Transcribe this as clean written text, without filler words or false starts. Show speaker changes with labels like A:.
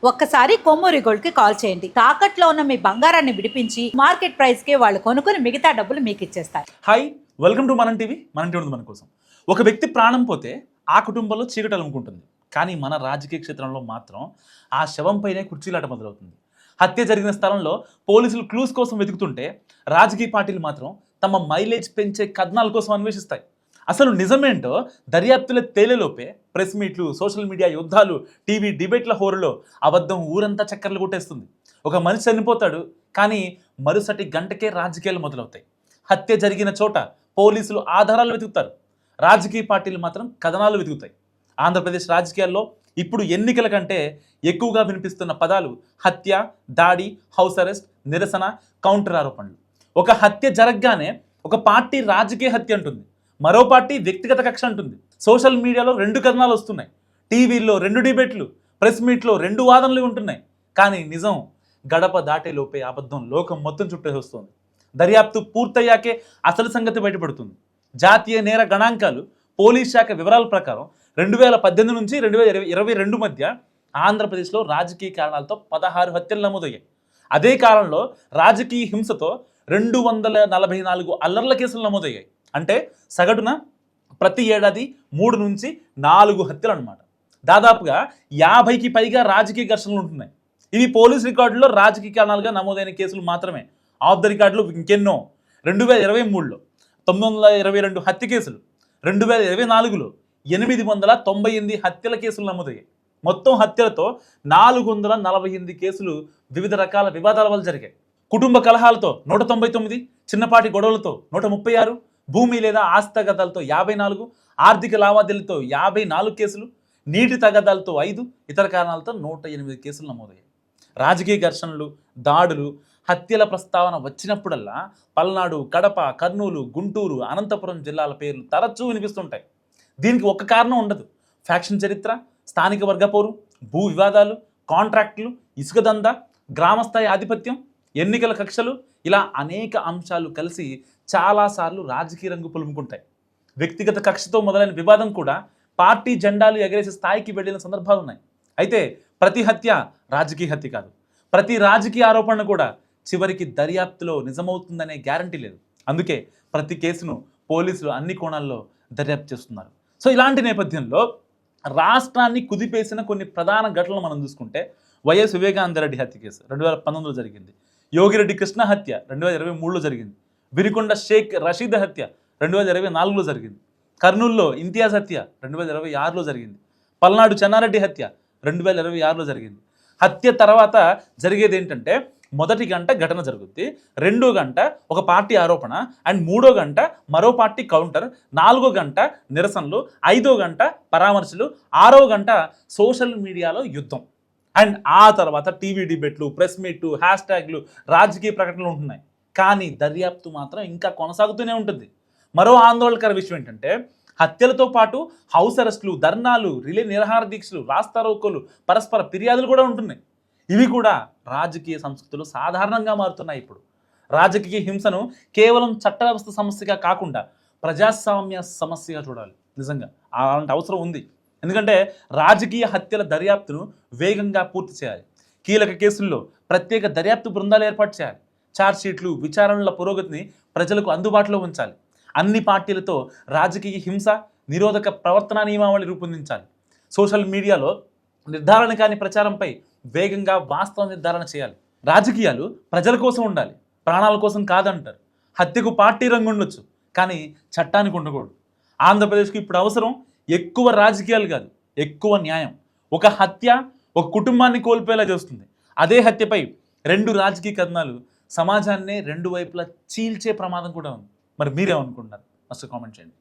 A: ఒక్కసారి కొమ్మూరి గోల్డ్ కి కాల్ చేయండి. తాకట్లో ఉన్న మీ బంగారాన్ని విడిపించి మార్కెట్ ప్రైస్ కి వాళ్ళు కొనుక్కుని మిగతా డబ్బులు మీకు ఇచ్చేస్తారు.
B: హాయ్, వెల్కమ్ టు మన టీవీ. మన టీవీ మన కోసం. ఒక వ్యక్తి ప్రాణం పోతే ఆ కుటుంబంలో చీకటి అలుముకుంటుంది. కానీ మన రాజకీయ క్షేత్రంలో మాత్రం ఆ శవంపైనే కుర్చీలాట మొదలవుతుంది. హత్య జరిగిన స్థలంలో పోలీసులు క్లూస్ కోసం వెతుకుతుంటే రాజకీయ పార్టీలు మాత్రం తమ మైలేజ్ పెంచే కథనాల కోసం అన్వేషిస్తాయి. అసలు నిజమేంటో దర్యాప్తుల తేలేలోపే ప్రెస్ మీట్లు, సోషల్ మీడియా యుద్ధాలు, టీవీ డిబేట్ల హోరులో అబద్ధం ఊరంతా చక్కర్లు కొట్టేస్తుంది. ఒక మనిషి చనిపోతాడు, కానీ మరుసటి గంటకే రాజకీయాలు మొదలవుతాయి. హత్య జరిగిన చోట పోలీసులు ఆధారాలు వెతుకుతారు, రాజకీయ పార్టీలు మాత్రం కథనాలు వెతుకుతాయి. ఆంధ్రప్రదేశ్ రాజకీయాల్లో ఇప్పుడు ఎన్నికల కంటే ఎక్కువగా వినిపిస్తున్న పదాలు హత్య, దాడి, హౌస్ అరెస్ట్, నిరసన, కౌంటర్ ఆరోపణలు. ఒక హత్య జరగగానే ఒక పార్టీ రాజకీయ హత్య అంటుంది, మరో పార్టీ వ్యక్తిగత కక్ష అంటుంది. సోషల్ మీడియాలో 2 కథనాలు వస్తున్నాయి, టీవీల్లో 2 డిబేట్లు, ప్రెస్ మీట్లో 2 వాదనలు ఉంటున్నాయి. కానీ నిజం గడప దాటేలోపే అబద్ధం లోకం మొత్తం చుట్టేసి వస్తుంది. దర్యాప్తు పూర్తయ్యాకే అసలు సంగతి బయటపడుతుంది. జాతీయ నేర గణాంకాలు, పోలీస్ శాఖ వివరాల ప్రకారం 2018 నుంచి 2022 మధ్య ఆంధ్రప్రదేశ్లో రాజకీయ కారణాలతో 16 హత్యలు నమోదయ్యాయి. అదే కాలంలో రాజకీయ హింసతో 244 అల్లర్ల కేసులు నమోదయ్యాయి. అంటే సగటున ప్రతి ఏడాది 3 నుంచి 4 హత్యలు అనమాట. దాదాపుగా 50కి పైగా రాజకీయ ఘర్షణలు ఉంటున్నాయి. ఇవి పోలీస్ రికార్డులో రాజకీయ కారణాలుగా నమోదైన కేసులు మాత్రమే. ఆఫ్ ద రికార్డులు ఇంకెన్నో. 2023లో 922 హత్య కేసులు, 2024లో 898 హత్యల కేసులు నమోదయ్యాయి. మొత్తం హత్యలతో 448 కేసులు వివిధ రకాల వివాదాల వల్ల జరిగాయి. కుటుంబ కలహాలతో 199, చిన్నపాటి గొడవలతో 136, భూమి లేదా ఆస్తి తగాదాలతో 54, ఆర్థిక లావాదేవీలతో 54 కేసులు, నీటి తగాదాలతో 5, ఇతర కారణాలతో 108 కేసులు నమోదయ్యాయి. రాజకీయ ఘర్షణలు, దాడులు, హత్యల ప్రస్తావన వచ్చినప్పుడల్లా పల్నాడు, కడప, కర్నూలు, గుంటూరు, అనంతపురం జిల్లాల పేర్లు తరచూ వినిపిస్తుంటాయి. దీనికి ఒక్క కారణం ఉండదు. ఫ్యాక్షన్ చరిత్ర, స్థానిక వర్గ పోరు, భూ వివాదాలు, కాంట్రాక్టులు, ఇసుక దందా, గ్రామస్థాయి ఆధిపత్యం, ఎన్నికల కక్షలు, ఇలా అనేక అంశాలు కలిసి చాలాసార్లు రాజకీయ రంగు పులుముకుంటాయి. వ్యక్తిగత కక్షతో మొదలైన వివాదం కూడా పార్టీ జెండాలు ఎగరేసే స్థాయికి వెళ్ళిన సందర్భాలు ఉన్నాయి. అయితే ప్రతి హత్య రాజకీయ హత్య కాదు. ప్రతి రాజకీయ ఆరోపణ కూడా చివరికి దర్యాప్తులో నిజమవుతుందనే గ్యారంటీ లేదు. అందుకే ప్రతి కేసును పోలీసులు అన్ని కోణాల్లో దర్యాప్తు చేస్తున్నారు. సో ఇలాంటి నేపథ్యంలో రాష్ట్రాన్ని కుదిపేసిన కొన్ని ప్రధాన ఘటనలు మనం చూసుకుంటే, వైఎస్ వివేకానందరెడ్డి హత్య కేసు 2019లో జరిగింది. యోగిరెడ్డి కృష్ణ హత్య 2023లో జరిగింది. విరికొండ షేక్ రషీద్ హత్య 2024లో జరిగింది. కర్నూలులో ఇంతియాజ్ హత్య 2026లో జరిగింది. పల్నాడు చెన్నారెడ్డి హత్య 2026లో జరిగింది. హత్య తర్వాత జరిగేది ఏంటంటే, మొదటి గంట ఘటన జరుగుద్ది, 2వ గంట ఒక పార్టీ ఆరోపణ, అండ్ 3వ గంట మరో పార్టీ కౌంటర్, 4వ గంట నిరసనలు, 5వ గంట పరామర్శలు, 6వ గంట సోషల్ మీడియాలో యుద్ధం, అండ్ ఆ తర్వాత టీవీ డిబేట్లు, ప్రెస్ మీట్లు, హ్యాష్ ట్యాగ్లు, రాజకీయ ప్రకటనలు ఉంటున్నాయి. కానీ దర్యాప్తు మాత్రం ఇంకా కొనసాగుతూనే ఉంటుంది. మరో ఆందోళనకర విషయం ఏంటంటే, హత్యలతో పాటు హౌస్ అరెస్టులు, ధర్నాలు, రిలే నిరాహార దీక్షలు, రాస్తారోకోలు, పరస్పర ఫిర్యాదులు కూడా ఉంటున్నాయి. ఇవి కూడా రాజకీయ సంస్కృతులు సాధారణంగా మారుతున్నాయి. ఇప్పుడు రాజకీయ హింసను కేవలం చట్ట వ్యవస్థ సమస్యగా కాకుండా ప్రజాస్వామ్య సమస్యగా చూడాలి. నిజంగా అలాంటి అవసరం ఉంది. ఎందుకంటే రాజకీయ హత్యల దర్యాప్తును వేగంగా పూర్తి చేయాలి. కీలక కేసుల్లో ప్రత్యేక దర్యాప్తు బృందాలు ఏర్పాటు చేయాలి. ఛార్జ్షీట్లు, విచారణల పురోగతిని ప్రజలకు అందుబాటులో ఉంచాలి. అన్ని పార్టీలతో రాజకీయ హింస నిరోధక ప్రవర్తన నియమావళి రూపొందించాలి. సోషల్ మీడియాలో నిర్ధారణ కాని ప్రచారంపై వేగంగా వాస్తవ నిర్ధారణ చేయాలి. రాజకీయాలు ప్రజల కోసం ఉండాలి, ప్రాణాల కోసం కాదంటారు. హత్యకు పార్టీ రంగు ఉండొచ్చు, కానీ చట్టానికి ఉండకూడదు. ఆంధ్రప్రదేశ్కి ఇప్పుడు అవసరం ఎక్కువ రాజకీయాలు కాదు, ఎక్కువ న్యాయం. ఒక హత్య ఒక కుటుంబాన్ని కోల్పోయేలా చేస్తుంది. అదే హత్యపై 2 రాజకీయ కథనాలు సమాజాన్నే 2 వైపులా చీల్చే ప్రమాదం కూడా ఉంది. మరి మీరేమనుకుంటున్నారు? ఫస్ట్ కామెంట్ చేయండి.